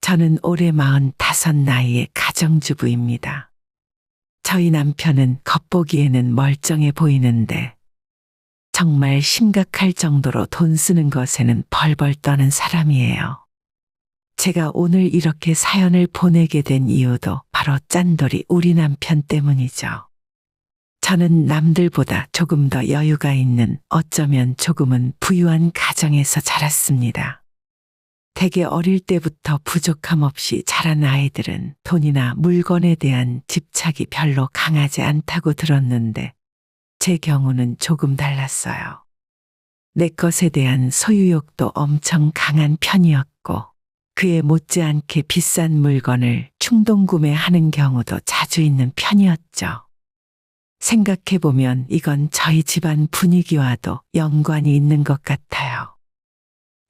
저는 올해 45 나이의 가정주부입니다. 저희 남편은 겉보기에는 멀쩡해 보이는데 정말 심각할 정도로 돈 쓰는 것에는 벌벌 떠는 사람이에요. 제가 오늘 이렇게 사연을 보내게 된 이유도 바로 짠돌이 우리 남편 때문이죠. 저는 남들보다 조금 더 여유가 있는, 어쩌면 조금은 부유한 가정에서 자랐습니다. 대개 어릴 때부터 부족함 없이 자란 아이들은 돈이나 물건에 대한 집착이 별로 강하지 않다고 들었는데 제 경우는 조금 달랐어요. 내 것에 대한 소유욕도 엄청 강한 편이었고 그에 못지않게 비싼 물건을 충동 구매하는 경우도 자주 있는 편이었죠. 생각해보면 이건 저희 집안 분위기와도 연관이 있는 것 같아요.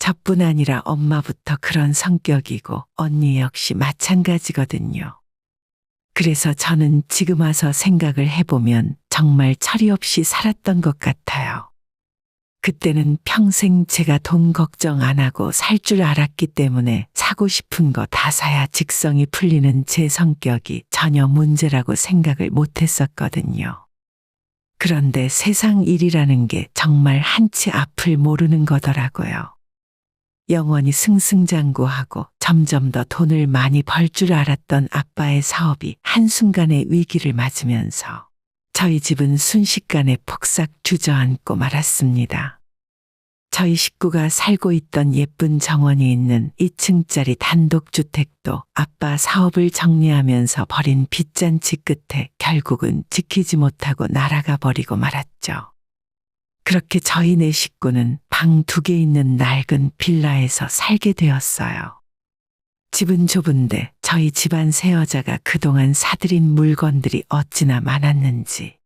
저뿐 아니라 엄마부터 그런 성격이고 언니 역시 마찬가지거든요. 그래서 저는 지금 와서 생각을 해보면 정말 철이 없이 살았던 것 같아요. 그때는 평생 제가 돈 걱정 안 하고 살 줄 알았기 때문에 사고 싶은 거 다 사야 직성이 풀리는 제 성격이 전혀 문제라고 생각을 못 했었거든요. 그런데 세상 일이라는 게 정말 한치 앞을 모르는 거더라고요. 영원히 승승장구하고 점점 더 돈을 많이 벌 줄 알았던 아빠의 사업이 한순간에 위기를 맞으면서 저희 집은 순식간에 폭삭 주저앉고 말았습니다. 저희 식구가 살고 있던 예쁜 정원이 있는 2층짜리 단독주택도 아빠 사업을 정리하면서 벌인 빚잔치 끝에 결국은 지키지 못하고 날아가 버리고 말았죠. 그렇게 저희 네 식구는 방 2개 있는 낡은 빌라에서 살게 되었어요. 집은 좁은데 저희 집안 세 여자가 그동안 사들인 물건들이 어찌나 많았는지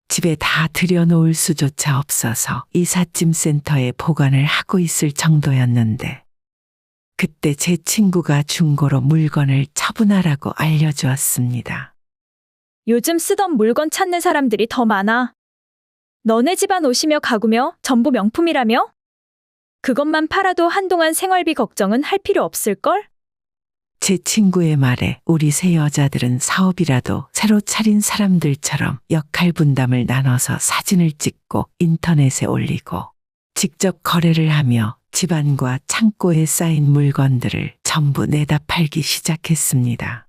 집에 다 들여놓을 수조차 없어서 이삿짐센터에 보관을 하고 있을 정도였는데 그때 제 친구가 중고로 물건을 처분하라고 알려주었습니다. 요즘 쓰던 물건 찾는 사람들이 더 많아. 너네 집안 옷이며 가구며 전부 명품이라며? 그것만 팔아도 한동안 생활비 걱정은 할 필요 없을걸? 제 친구의 말에 우리 세 여자들은 사업이라도 새로 차린 사람들처럼 역할 분담을 나눠서 사진을 찍고 인터넷에 올리고 직접 거래를 하며 집안과 창고에 쌓인 물건들을 전부 내다 팔기 시작했습니다.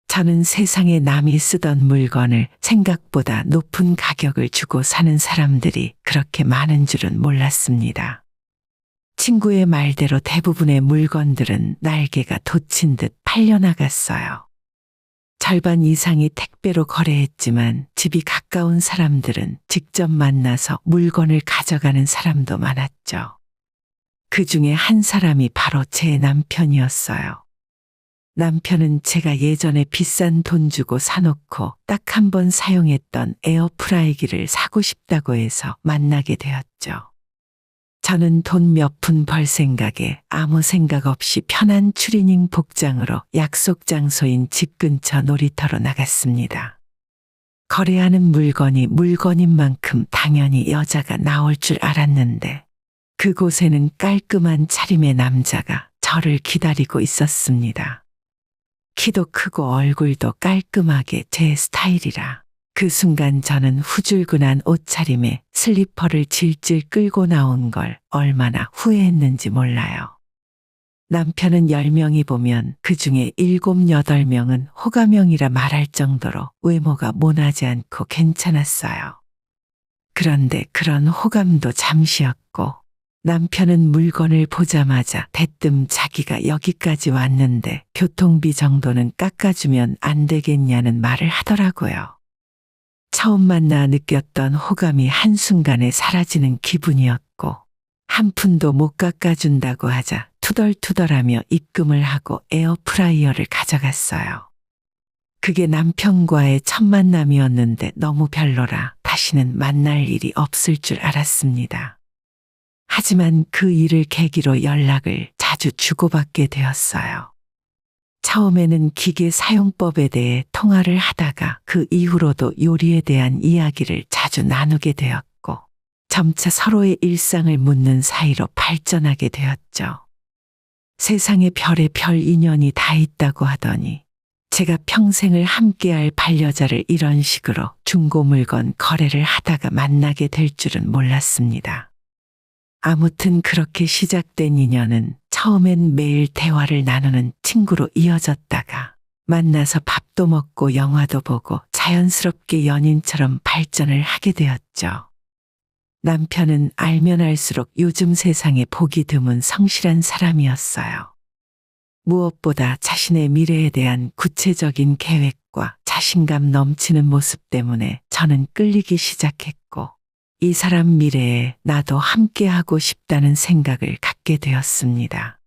저는 세상에 남이 쓰던 물건을 생각보다 높은 가격을 주고 사는 사람들이 그렇게 많은 줄은 몰랐습니다. 친구의 말대로 대부분의 물건들은 날개가 돋친 듯 팔려나갔어요. 절반 이상이 택배로 거래했지만 집이 가까운 사람들은 직접 만나서 물건을 가져가는 사람도 많았죠. 그 중에 한 사람이 바로 제 남편이었어요. 남편은 제가 예전에 비싼 돈 주고 사놓고 딱 한 번 사용했던 에어프라이기를 사고 싶다고 해서 만나게 되었죠. 저는 돈 몇 푼 벌 생각에 아무 생각 없이 편한 추리닝 복장으로 약속 장소인 집 근처 놀이터로 나갔습니다. 거래하는 물건이 물건인 만큼 당연히 여자가 나올 줄 알았는데 그곳에는 깔끔한 차림의 남자가 저를 기다리고 있었습니다. 키도 크고 얼굴도 깔끔하게 제 스타일이라 그 순간 저는 후줄근한 옷차림에 슬리퍼를 질질 끌고 나온 걸 얼마나 후회했는지 몰라요. 남편은 10명이 보면 그중에 7, 8명은 호감형이라 말할 정도로 외모가 모나지 않고 괜찮았어요. 그런데 그런 호감도 잠시였고 남편은 물건을 보자마자 대뜸 자기가 여기까지 왔는데 교통비 정도는 깎아주면 안 되겠냐는 말을 하더라고요. 처음 만나 느꼈던 호감이 한순간에 사라지는 기분이었고 한 푼도 못 깎아준다고 하자 투덜투덜하며 입금을 하고 에어프라이어를 가져갔어요. 그게 남편과의 첫 만남이었는데 너무 별로라 다시는 만날 일이 없을 줄 알았습니다. 하지만 그 일을 계기로 연락을 자주 주고받게 되었어요. 처음에는 기계 사용법에 대해 통화를 하다가 그 이후로도 요리에 대한 이야기를 자주 나누게 되었고 점차 서로의 일상을 묻는 사이로 발전하게 되었죠. 세상에 별의 별 인연이 다 있다고 하더니 제가 평생을 함께할 반려자를 이런 식으로 중고 물건 거래를 하다가 만나게 될 줄은 몰랐습니다. 아무튼 그렇게 시작된 인연은 처음엔 매일 대화를 나누는 친구로 이어졌다가 만나서 밥도 먹고 영화도 보고 자연스럽게 연인처럼 발전을 하게 되었죠. 남편은 알면 알수록 요즘 세상에 보기 드문 성실한 사람이었어요. 무엇보다 자신의 미래에 대한 구체적인 계획과 자신감 넘치는 모습 때문에 저는 끌리기 시작했고, 이 사람 미래에 나도 함께하고 싶다는 생각을 갖게 되었습니다.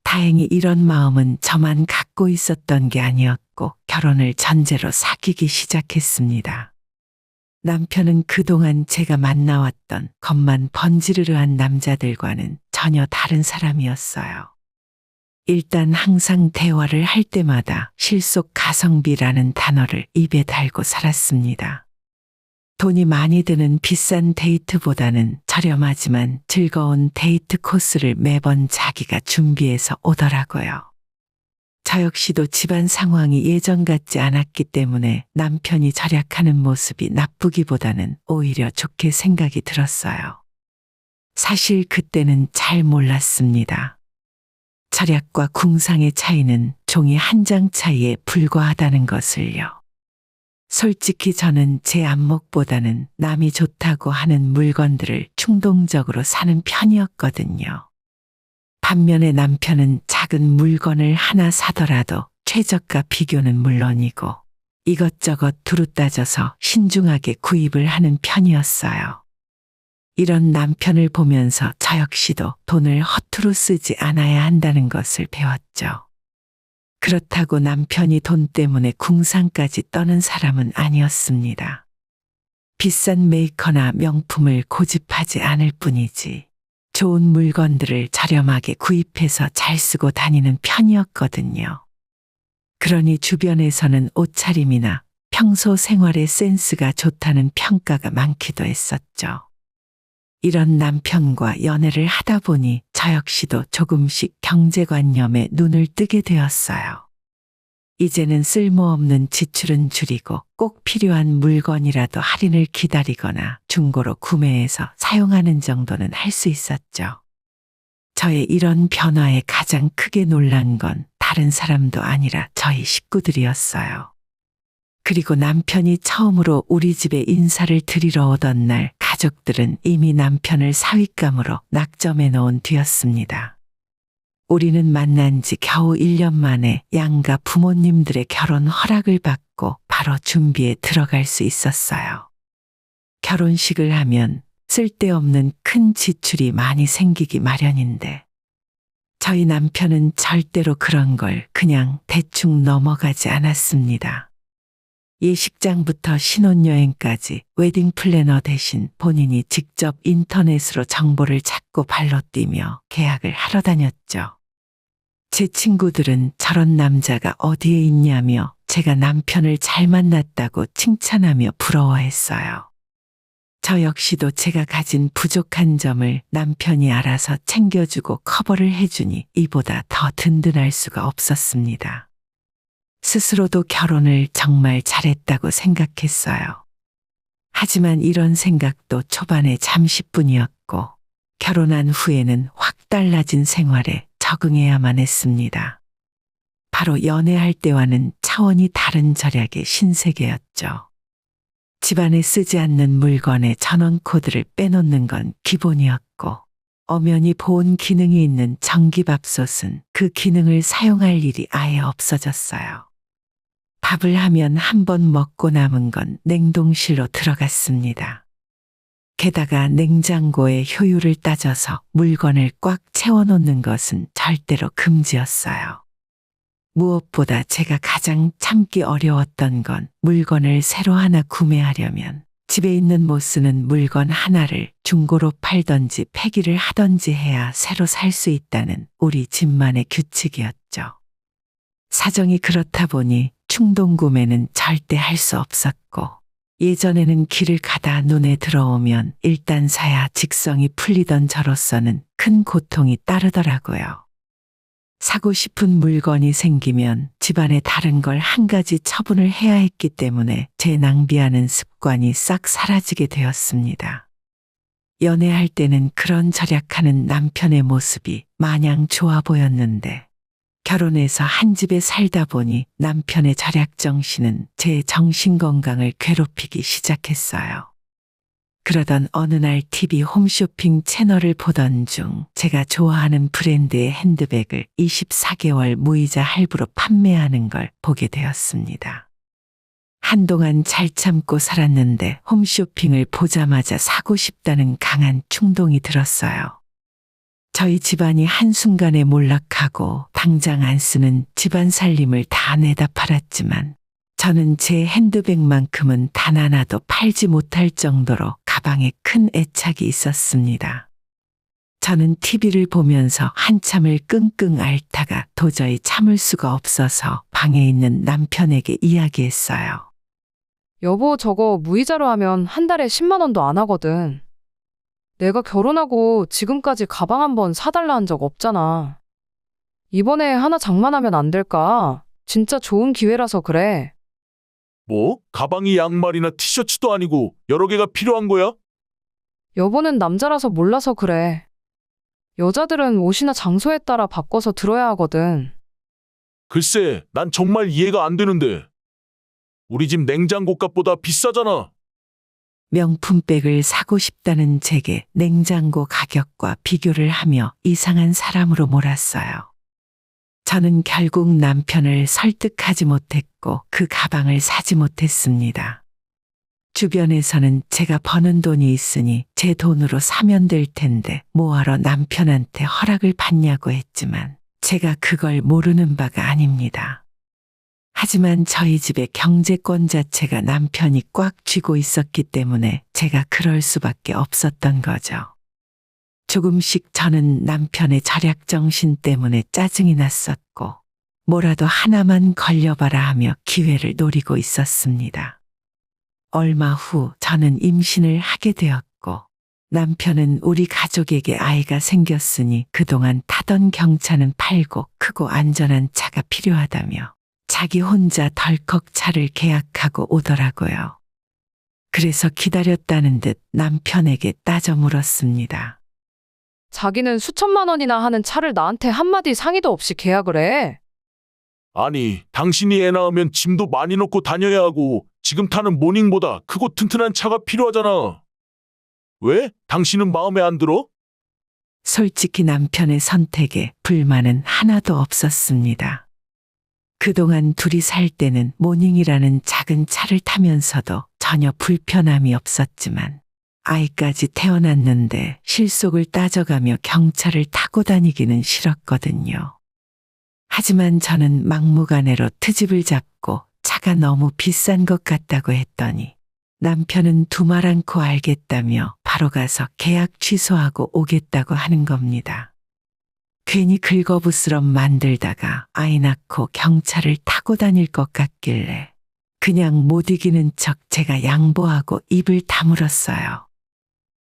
다행히 이런 마음은 저만 갖고 있었던 게 아니었고 결혼을 전제로 사귀기 시작했습니다. 남편은 그동안 제가 만나왔던 겉만 번지르르한 남자들과는 전혀 다른 사람이었어요. 일단 항상 대화를 할 때마다 실속 가성비라는 단어를 입에 달고 살았습니다. 돈이 많이 드는 비싼 데이트보다는 저렴하지만 즐거운 데이트 코스를 매번 자기가 준비해서 오더라고요. 저 역시도 집안 상황이 예전 같지 않았기 때문에 남편이 절약하는 모습이 나쁘기보다는 오히려 좋게 생각이 들었어요. 사실 그때는 잘 몰랐습니다. 절약과 궁상의 차이는 종이 한 장 차이에 불과하다는 것을요. 솔직히 저는 제 안목보다는 남이 좋다고 하는 물건들을 충동적으로 사는 편이었거든요. 반면에 남편은 작은 물건을 하나 사더라도 최저가 비교는 물론이고 이것저것 두루 따져서 신중하게 구입을 하는 편이었어요. 이런 남편을 보면서 저 역시도 돈을 허투루 쓰지 않아야 한다는 것을 배웠죠. 그렇다고 남편이 돈 때문에 궁상까지 떠는 사람은 아니었습니다. 비싼 메이커나 명품을 고집하지 않을 뿐이지 좋은 물건들을 저렴하게 구입해서 잘 쓰고 다니는 편이었거든요. 그러니 주변에서는 옷차림이나 평소 생활의 센스가 좋다는 평가가 많기도 했었죠. 이런 남편과 연애를 하다 보니 저 역시도 조금씩 경제관념에 눈을 뜨게 되었어요. 이제는 쓸모없는 지출은 줄이고 꼭 필요한 물건이라도 할인을 기다리거나 중고로 구매해서 사용하는 정도는 할 수 있었죠. 저의 이런 변화에 가장 크게 놀란 건 다른 사람도 아니라 저희 식구들이었어요. 그리고 남편이 처음으로 우리 집에 인사를 드리러 오던 날 가족들은 이미 남편을 사윗감으로 낙점해 놓은 뒤였습니다. 우리는 만난 지 겨우 1년 만에 양가 부모님들의 결혼 허락을 받고 바로 준비에 들어갈 수 있었어요. 결혼식을 하면 쓸데없는 큰 지출이 많이 생기기 마련인데 저희 남편은 절대로 그런 걸 그냥 대충 넘어가지 않았습니다. 예식장부터 신혼여행까지 웨딩 플래너 대신 본인이 직접 인터넷으로 정보를 찾고 발로 뛰며 계약을 하러 다녔죠. 제 친구들은 저런 남자가 어디에 있냐며 제가 남편을 잘 만났다고 칭찬하며 부러워했어요. 저 역시도 제가 가진 부족한 점을 남편이 알아서 챙겨주고 커버를 해주니 이보다 더 든든할 수가 없었습니다. 스스로도 결혼을 정말 잘했다고 생각했어요. 하지만 이런 생각도 초반에 잠시뿐이었고 결혼한 후에는 확 달라진 생활에 적응해야만 했습니다. 바로 연애할 때와는 차원이 다른 절약의 신세계였죠. 집안에 쓰지 않는 물건에 전원코드를 빼놓는 건 기본이었고 엄연히 보온 기능이 있는 전기밥솥은 그 기능을 사용할 일이 아예 없어졌어요. 밥을 하면 한 번 먹고 남은 건 냉동실로 들어갔습니다. 게다가 냉장고의 효율을 따져서 물건을 꽉 채워놓는 것은 절대로 금지였어요. 무엇보다 제가 가장 참기 어려웠던 건 물건을 새로 하나 구매하려면 집에 있는 못 쓰는 물건 하나를 중고로 팔던지 폐기를 하던지 해야 새로 살 수 있다는 우리 집만의 규칙이었죠. 사정이 그렇다 보니 충동 구매는 절대 할 수 없었고 예전에는 길을 가다 눈에 들어오면 일단 사야 직성이 풀리던 저로서는 큰 고통이 따르더라고요. 사고 싶은 물건이 생기면 집안에 다른 걸 한 가지 처분을 해야 했기 때문에 제 낭비하는 습관이 싹 사라지게 되었습니다. 연애할 때는 그런 절약하는 남편의 모습이 마냥 좋아 보였는데 결혼해서 한 집에 살다 보니 남편의 절약 정신은 제 정신 건강을 괴롭히기 시작했어요. 그러던 어느 날 TV 홈쇼핑 채널을 보던 중 제가 좋아하는 브랜드의 핸드백을 24개월 무이자 할부로 판매하는 걸 보게 되었습니다. 한동안 잘 참고 살았는데 홈쇼핑을 보자마자 사고 싶다는 강한 충동이 들었어요. 저희 집안이 한순간에 몰락하고 당장 안 쓰는 집안 살림을 다 내다 팔았지만 저는 제 핸드백만큼은 단 하나도 팔지 못할 정도로 가방에 큰 애착이 있었습니다. 저는 TV를 보면서 한참을 끙끙 앓다가 도저히 참을 수가 없어서 방에 있는 남편에게 이야기했어요. 여보, 저거 무이자로 하면 한 달에 10만 원도 안 하거든. 내가 결혼하고 지금까지 가방 한 번 사달라 한 적 없잖아. 이번에 하나 장만하면 안 될까? 진짜 좋은 기회라서 그래. 뭐? 가방이 양말이나 티셔츠도 아니고 여러 개가 필요한 거야? 여보는 남자라서 몰라서 그래. 여자들은 옷이나 장소에 따라 바꿔서 들어야 하거든. 글쎄, 난 정말 이해가 안 되는데. 우리 집 냉장고 값보다 비싸잖아. 명품백을 사고 싶다는 제게 냉장고 가격과 비교를 하며 이상한 사람으로 몰았어요. 저는 결국 남편을 설득하지 못했고 그 가방을 사지 못했습니다. 주변에서는 제가 버는 돈이 있으니 제 돈으로 사면 될 텐데 뭐하러 남편한테 허락을 받냐고 했지만 제가 그걸 모르는 바가 아닙니다. 하지만 저희 집의 경제권 자체가 남편이 꽉 쥐고 있었기 때문에 제가 그럴 수밖에 없었던 거죠. 조금씩 저는 남편의 절약 정신 때문에 짜증이 났었고 뭐라도 하나만 걸려봐라 하며 기회를 노리고 있었습니다. 얼마 후 저는 임신을 하게 되었고 남편은 우리 가족에게 아이가 생겼으니 그동안 타던 경차는 팔고 크고 안전한 차가 필요하다며 자기 혼자 덜컥 차를 계약하고 오더라고요. 그래서 기다렸다는 듯 남편에게 따져 물었습니다. 자기는 수천만 원이나 하는 차를 나한테 한마디 상의도 없이 계약을 해. 아니, 당신이 애 낳으면 짐도 많이 넣고 다녀야 하고 지금 타는 모닝보다 크고 튼튼한 차가 필요하잖아. 왜? 당신은 마음에 안 들어? 솔직히 남편의 선택에 불만은 하나도 없었습니다. 그동안 둘이 살 때는 모닝이라는 작은 차를 타면서도 전혀 불편함이 없었지만 아이까지 태어났는데 실속을 따져가며 경차를 타고 다니기는 싫었거든요. 하지만 저는 막무가내로 트집을 잡고 차가 너무 비싼 것 같다고 했더니 남편은 두말 않고 알겠다며 바로 가서 계약 취소하고 오겠다고 하는 겁니다. 괜히 긁어부스럼 만들다가 아이 낳고 경차를 타고 다닐 것 같길래 그냥 못 이기는 척 제가 양보하고 입을 다물었어요.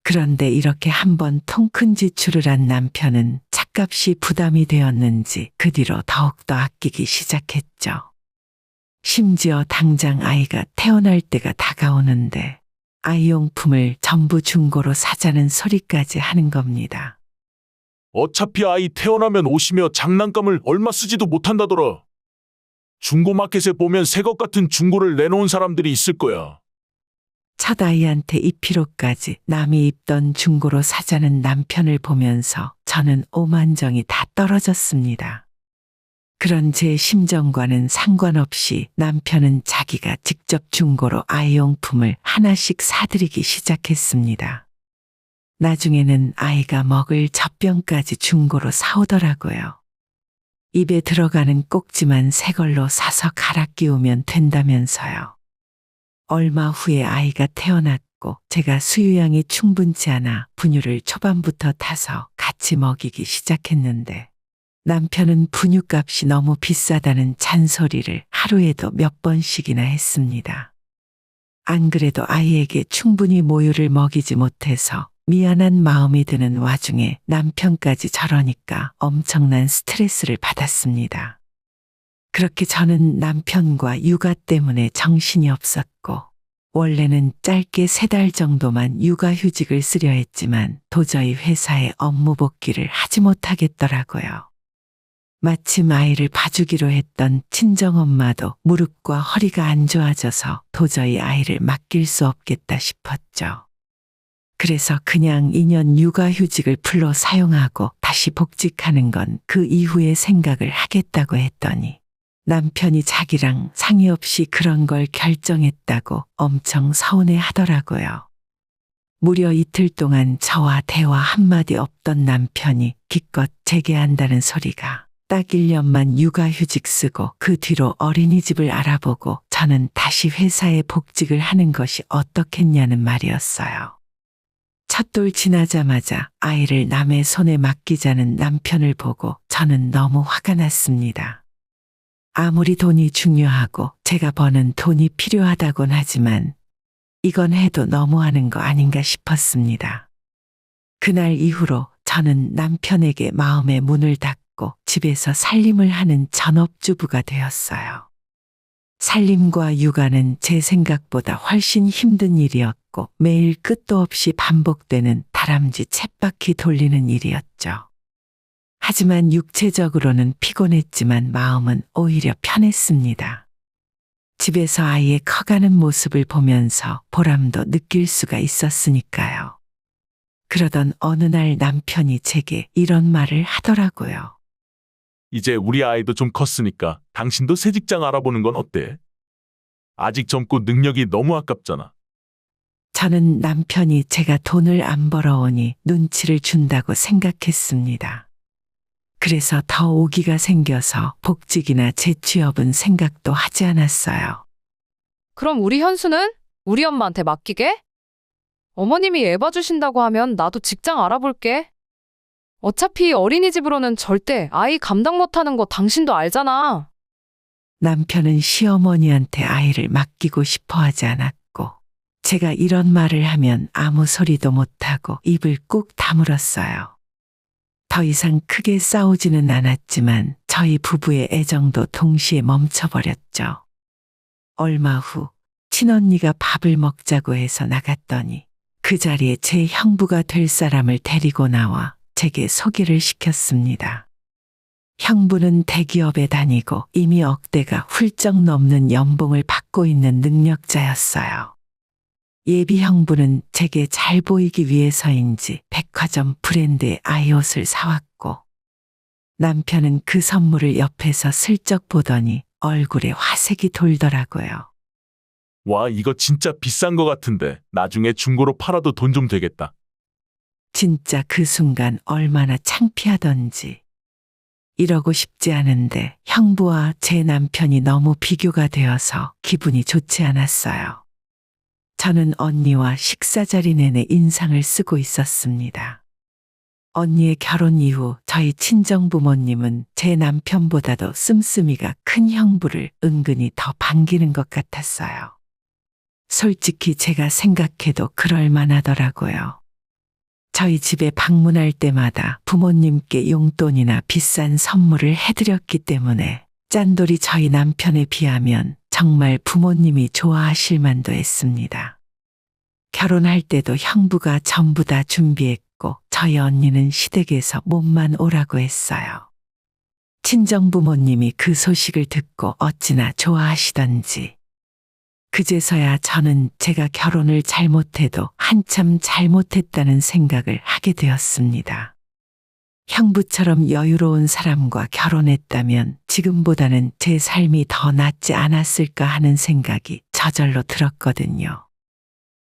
그런데 이렇게 한번 통큰 지출을 한 남편은 차값이 부담이 되었는지 그 뒤로 더욱더 아끼기 시작했죠. 심지어 당장 아이가 태어날 때가 다가오는데 아이용품을 전부 중고로 사자는 소리까지 하는 겁니다. 어차피 아이 태어나면 옷이며 장난감을 얼마 쓰지도 못한다더라. 중고마켓에 보면 새 것 같은 중고를 내놓은 사람들이 있을 거야. 첫 아이한테 입히로까지 남이 입던 중고로 사자는 남편을 보면서 저는 오만정이 다 떨어졌습니다. 그런 제 심정과는 상관없이 남편은 자기가 직접 중고로 아이용품을 하나씩 사들이기 시작했습니다. 나중에는 아이가 먹을 젖병까지 중고로 사오더라고요. 입에 들어가는 꼭지만 새 걸로 사서 갈아 끼우면 된다면서요. 얼마 후에 아이가 태어났고 제가 수유량이 충분치 않아 분유를 초반부터 타서 같이 먹이기 시작했는데 남편은 분유값이 너무 비싸다는 잔소리를 하루에도 몇 번씩이나 했습니다. 안 그래도 아이에게 충분히 모유를 먹이지 못해서 미안한 마음이 드는 와중에 남편까지 저러니까 엄청난 스트레스를 받았습니다. 그렇게 저는 남편과 육아 때문에 정신이 없었고, 원래는 짧게 3달 정도만 육아휴직을 쓰려 했지만 도저히 회사에 업무 복귀를 하지 못하겠더라고요. 마침 아이를 봐주기로 했던 친정엄마도 무릎과 허리가 안 좋아져서 도저히 아이를 맡길 수 없겠다 싶었죠. 그래서 그냥 2년 육아휴직을 풀로 사용하고 다시 복직하는 건 그 이후에 생각을 하겠다고 했더니 남편이 자기랑 상의 없이 그런 걸 결정했다고 엄청 서운해 하더라고요. 무려 이틀 동안 저와 대화 한마디 없던 남편이 기껏 재개한다는 소리가 딱 1년만 육아휴직 쓰고 그 뒤로 어린이집을 알아보고 저는 다시 회사에 복직을 하는 것이 어떻겠냐는 말이었어요. 첫돌 지나자마자 아이를 남의 손에 맡기자는 남편을 보고 저는 너무 화가 났습니다. 아무리 돈이 중요하고 제가 버는 돈이 필요하다곤 하지만 이건 해도 너무하는 거 아닌가 싶었습니다. 그날 이후로 저는 남편에게 마음의 문을 닫고 집에서 살림을 하는 전업주부가 되었어요. 살림과 육아는 제 생각보다 훨씬 힘든 일이었고 매일 끝도 없이 반복되는 다람쥐 쳇바퀴 돌리는 일이었죠. 하지만 육체적으로는 피곤했지만 마음은 오히려 편했습니다. 집에서 아이의 커가는 모습을 보면서 보람도 느낄 수가 있었으니까요. 그러던 어느 날 남편이 제게 이런 말을 하더라고요. 이제 우리 아이도 좀 컸으니까 당신도 새 직장 알아보는 건 어때? 아직 젊고 능력이 너무 아깝잖아. 저는 남편이 제가 돈을 안 벌어오니 눈치를 준다고 생각했습니다. 그래서 더 오기가 생겨서 복직이나 재취업은 생각도 하지 않았어요. 그럼 우리 현수는? 우리 엄마한테 맡기게? 어머님이 애 봐주신다고 하면 나도 직장 알아볼게. 어차피 어린이집으로는 절대 아이 감당 못하는 거 당신도 알잖아. 남편은 시어머니한테 아이를 맡기고 싶어 하지 않았고, 제가 이런 말을 하면 아무 소리도 못하고 입을 꾹 다물었어요. 더 이상 크게 싸우지는 않았지만 저희 부부의 애정도 동시에 멈춰버렸죠. 얼마 후 친언니가 밥을 먹자고 해서 나갔더니 그 자리에 제 형부가 될 사람을 데리고 나와 제게 소개를 시켰습니다. 형부는 대기업에 다니고 이미 억대가 훌쩍 넘는 연봉을 받고 있는 능력자였어요. 예비 형부는 제게 잘 보이기 위해서인지 백화점 브랜드의 아이옷을 사왔고, 남편은 그 선물을 옆에서 슬쩍 보더니 얼굴에 화색이 돌더라고요. 와, 이거 진짜 비싼 거 같은데 나중에 중고로 팔아도 돈 좀 되겠다. 진짜 그 순간 얼마나 창피하던지. 이러고 싶지 않은데 형부와 제 남편이 너무 비교가 되어서 기분이 좋지 않았어요. 저는 언니와 식사 자리 내내 인상을 쓰고 있었습니다. 언니의 결혼 이후 저희 친정 부모님은 제 남편보다도 씀씀이가 큰 형부를 은근히 더 반기는 것 같았어요. 솔직히 제가 생각해도 그럴 만하더라고요. 저희 집에 방문할 때마다 부모님께 용돈이나 비싼 선물을 해드렸기 때문에 짠돌이 저희 남편에 비하면 정말 부모님이 좋아하실 만도 했습니다. 결혼할 때도 형부가 전부 다 준비했고 저희 언니는 시댁에서 몸만 오라고 했어요. 친정 부모님이 그 소식을 듣고 어찌나 좋아하시던지. 그제서야 저는 제가 결혼을 잘못해도 한참 잘못했다는 생각을 하게 되었습니다. 형부처럼 여유로운 사람과 결혼했다면 지금보다는 제 삶이 더 낫지 않았을까 하는 생각이 저절로 들었거든요.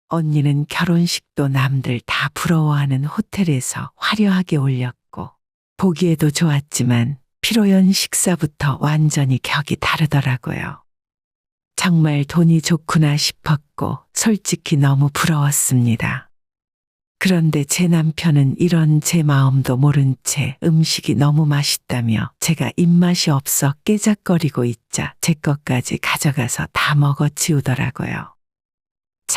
언니는 결혼식도 남들 다 부러워하는 호텔에서 화려하게 올렸고, 보기에도 좋았지만 피로연 식사부터 완전히 격이 다르더라고요. 정말 돈이 좋구나 싶었고 솔직히 너무 부러웠습니다. 그런데 제 남편은 이런 제 마음도 모른 채 음식이 너무 맛있다며 제가 입맛이 없어 깨작거리고 있자 제 것까지 가져가서 다 먹어치우더라고요.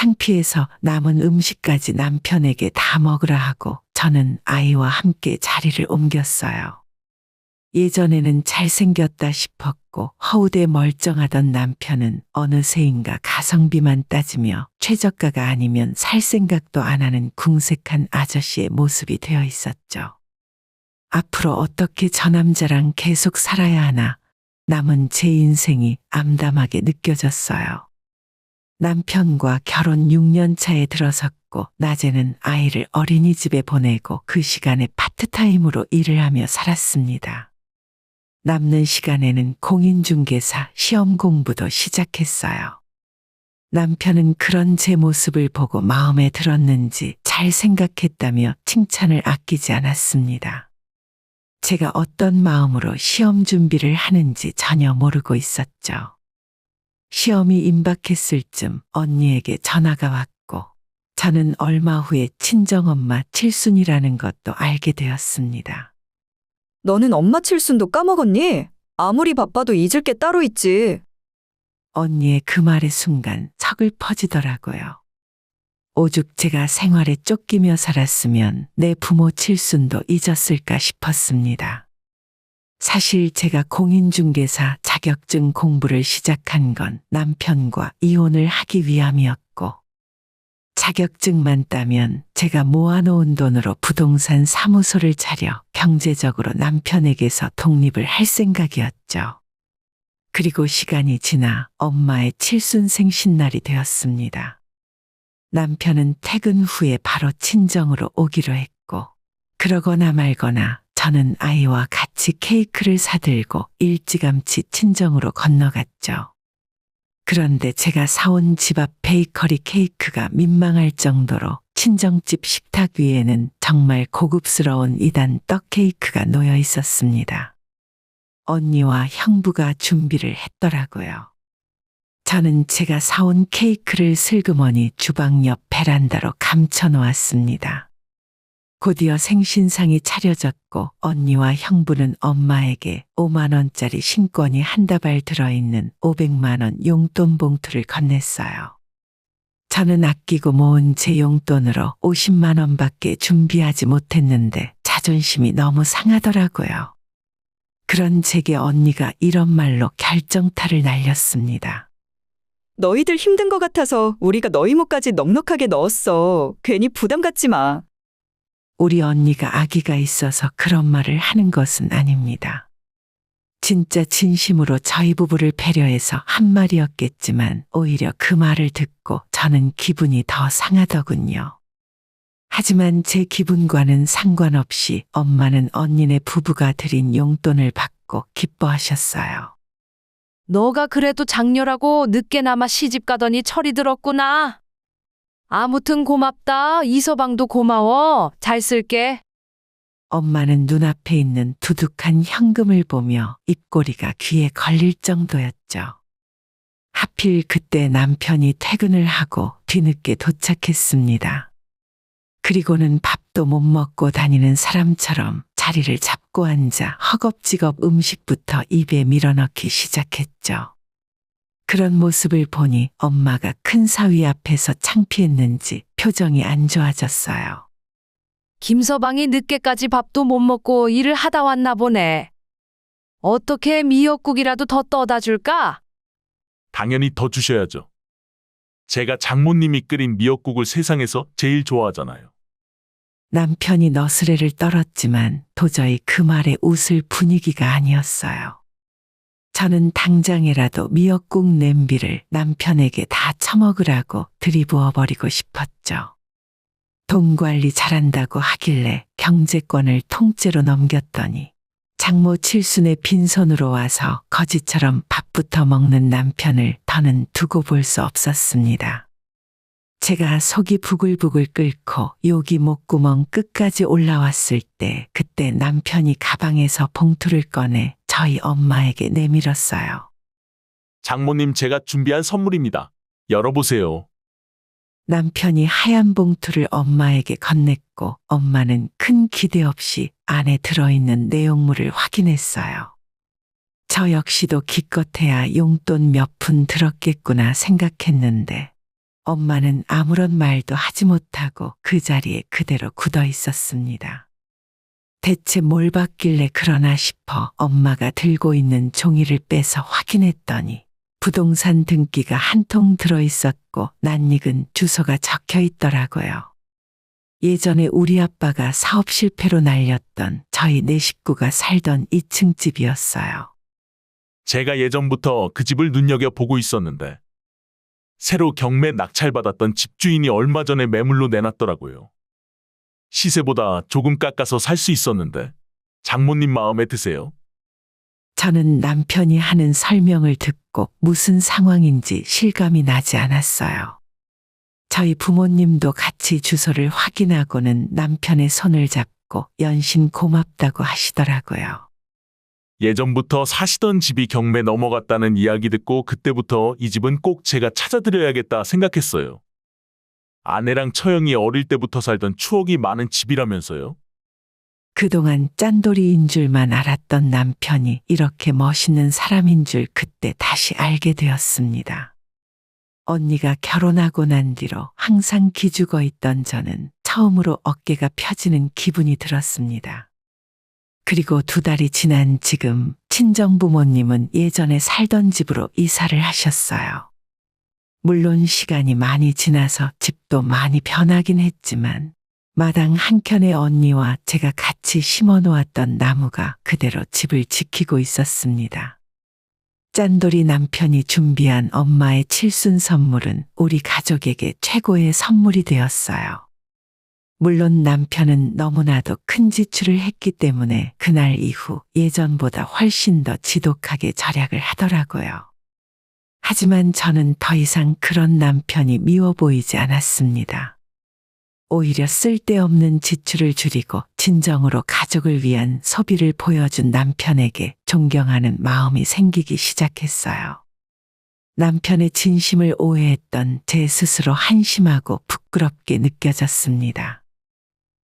창피해서 남은 음식까지 남편에게 다 먹으라 하고 저는 아이와 함께 자리를 옮겼어요. 예전에는 잘생겼다 싶었고 허우대 멀쩡하던 남편은 어느새인가 가성비만 따지며 최저가가 아니면 살 생각도 안 하는 궁색한 아저씨의 모습이 되어 있었죠. 앞으로 어떻게 저 남자랑 계속 살아야 하나 남은 제 인생이 암담하게 느껴졌어요. 남편과 결혼 6년 차에 들어섰고 낮에는 아이를 어린이집에 보내고 그 시간에 파트타임으로 일을 하며 살았습니다. 남는 시간에는 공인중개사 시험 공부도 시작했어요. 남편은 그런 제 모습을 보고 마음에 들었는지 잘 생각했다며 칭찬을 아끼지 않았습니다. 제가 어떤 마음으로 시험 준비를 하는지 전혀 모르고 있었죠. 시험이 임박했을 즈음 언니에게 전화가 왔고 저는 얼마 후에 친정엄마 칠순이라는 것도 알게 되었습니다. 너는 엄마 칠순도 까먹었니? 아무리 바빠도 잊을 게 따로 있지. 언니의 그 말의 순간 서글퍼지더라고요. 오죽 제가 생활에 쫓기며 살았으면 내 부모 칠순도 잊었을까 싶었습니다. 사실 제가 공인중개사 자격증 공부를 시작한 건 남편과 이혼을 하기 위함이었고 자격증만 따면 제가 모아놓은 돈으로 부동산 사무소를 차려 경제적으로 남편에게서 독립을 할 생각이었죠. 그리고 시간이 지나 엄마의 칠순 생신날이 되었습니다. 남편은 퇴근 후에 바로 친정으로 오기로 했고 그러거나 말거나 저는 아이와 같이 케이크를 사들고 일찌감치 친정으로 건너갔죠. 그런데 제가 사온 집 앞 베이커리 케이크가 민망할 정도로 친정집 식탁 위에는 정말 고급스러운 2단 떡 케이크가 놓여 있었습니다. 언니와 형부가 준비를 했더라고요. 저는 제가 사온 케이크를 슬그머니 주방 옆 베란다로 감춰 놓았습니다. 곧이어 생신상이 차려졌고 언니와 형부는 엄마에게 5만 원짜리 신권이 한 다발 들어있는 500만 원 용돈 봉투를 건넸어요. 저는 아끼고 모은 제 용돈으로 50만 원밖에 준비하지 못했는데 자존심이 너무 상하더라고요. 그런 제게 언니가 이런 말로 결정타를 날렸습니다. 너희들 힘든 것 같아서 우리가 너희 몫까지 넉넉하게 넣었어. 괜히 부담 갖지 마. 우리 언니가 아기가 있어서 그런 말을 하는 것은 아닙니다. 진짜 진심으로 저희 부부를 배려해서 한 말이었겠지만 오히려 그 말을 듣고 저는 기분이 더 상하더군요. 하지만 제 기분과는 상관없이 엄마는 언니네 부부가 드린 용돈을 받고 기뻐하셨어요. 너가 그래도 장녀라고 늦게나마 시집 가더니 철이 들었구나. 아무튼 고맙다. 이서방도 고마워. 잘 쓸게. 엄마는 눈앞에 있는 두둑한 현금을 보며 입꼬리가 귀에 걸릴 정도였죠. 하필 그때 남편이 퇴근을 하고 뒤늦게 도착했습니다. 그리고는 밥도 못 먹고 다니는 사람처럼 자리를 잡고 앉아 허겁지겁 음식부터 입에 밀어넣기 시작했죠. 그런 모습을 보니 엄마가 큰 사위 앞에서 창피했는지 표정이 안 좋아졌어요. 김서방이 늦게까지 밥도 못 먹고 일을 하다 왔나 보네. 어떻게 미역국이라도 더 떠다 줄까? 당연히 더 주셔야죠. 제가 장모님이 끓인 미역국을 세상에서 제일 좋아하잖아요. 남편이 너스레를 떨었지만 도저히 그 말에 웃을 분위기가 아니었어요. 저는 당장이라도 미역국 냄비를 남편에게 다 처먹으라고 들이부어 버리고 싶었죠. 돈 관리 잘한다고 하길래 경제권을 통째로 넘겼더니 장모 칠순의 빈손으로 와서 거지처럼 밥부터 먹는 남편을 더는 두고 볼 수 없었습니다. 제가 속이 부글부글 끓고 욕이 목구멍 끝까지 올라왔을 때 그때 남편이 가방에서 봉투를 꺼내 저희 엄마에게 내밀었어요. 장모님 제가 준비한 선물입니다. 열어보세요. 남편이 하얀 봉투를 엄마에게 건넸고 엄마는 큰 기대 없이 안에 들어있는 내용물을 확인했어요. 저 역시도 기껏해야 용돈 몇 푼 들었겠구나 생각했는데 엄마는 아무런 말도 하지 못하고 그 자리에 그대로 굳어 있었습니다. 대체 뭘 받길래 그러나 싶어 엄마가 들고 있는 종이를 빼서 확인했더니 부동산 등기가 한 통 들어 있었고 낯익은 주소가 적혀 있더라고요. 예전에 우리 아빠가 사업 실패로 날렸던 저희 네 식구가 살던 2층 집이었어요. 제가 예전부터 그 집을 눈여겨보고 있었는데 새로 경매 낙찰받았던 집주인이 얼마 전에 매물로 내놨더라고요. 시세보다 조금 깎아서 살 수 있었는데 장모님 마음에 드세요? 저는 남편이 하는 설명을 듣고 무슨 상황인지 실감이 나지 않았어요. 저희 부모님도 같이 주소를 확인하고는 남편의 손을 잡고 연신 고맙다고 하시더라고요. 예전부터 사시던 집이 경매 넘어갔다는 이야기 듣고 그때부터 이 집은 꼭 제가 찾아드려야겠다 생각했어요. 아내랑 처형이 어릴 때부터 살던 추억이 많은 집이라면서요. 그동안 짠돌이인 줄만 알았던 남편이 이렇게 멋있는 사람인 줄 그때 다시 알게 되었습니다. 언니가 결혼하고 난 뒤로 항상 기죽어 있던 저는 처음으로 어깨가 펴지는 기분이 들었습니다. 그리고 2달이 지난 지금 친정부모님은 예전에 살던 집으로 이사를 하셨어요. 물론 시간이 많이 지나서 집도 많이 변하긴 했지만 마당 한켠에 언니와 제가 같이 심어 놓았던 나무가 그대로 집을 지키고 있었습니다. 짠돌이 남편이 준비한 엄마의 칠순 선물은 우리 가족에게 최고의 선물이 되었어요. 물론 남편은 너무나도 큰 지출을 했기 때문에 그날 이후 예전보다 훨씬 더 지독하게 절약을 하더라고요. 하지만 저는 더 이상 그런 남편이 미워 보이지 않았습니다. 오히려 쓸데없는 지출을 줄이고 진정으로 가족을 위한 소비를 보여준 남편에게 존경하는 마음이 생기기 시작했어요. 남편의 진심을 오해했던 제 스스로 한심하고 부끄럽게 느껴졌습니다.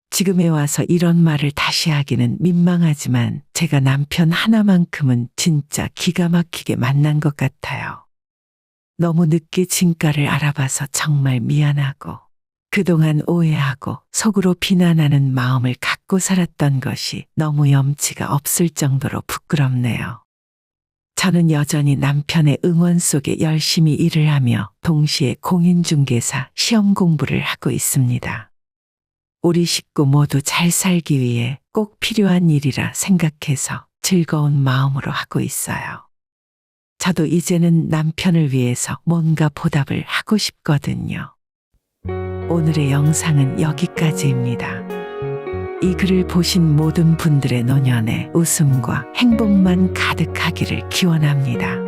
지금에 와서 이런 말을 다시 하기는 민망하지만 제가 남편 하나만큼은 진짜 기가 막히게 만난 것 같아요. 너무 늦게 진가를 알아봐서 정말 미안하고 그동안 오해하고 속으로 비난하는 마음을 갖고 살았던 것이 너무 염치가 없을 정도로 부끄럽네요. 저는 여전히 남편의 응원 속에 열심히 일을 하며 동시에 공인중개사 시험 공부를 하고 있습니다. 우리 식구 모두 잘 살기 위해 꼭 필요한 일이라 생각해서 즐거운 마음으로 하고 있어요. 저도 이제는 남편을 위해서 뭔가 보답을 하고 싶거든요. 오늘의 영상은 여기까지입니다. 이 글을 보신 모든 분들의 노년에 웃음과 행복만 가득하기를 기원합니다.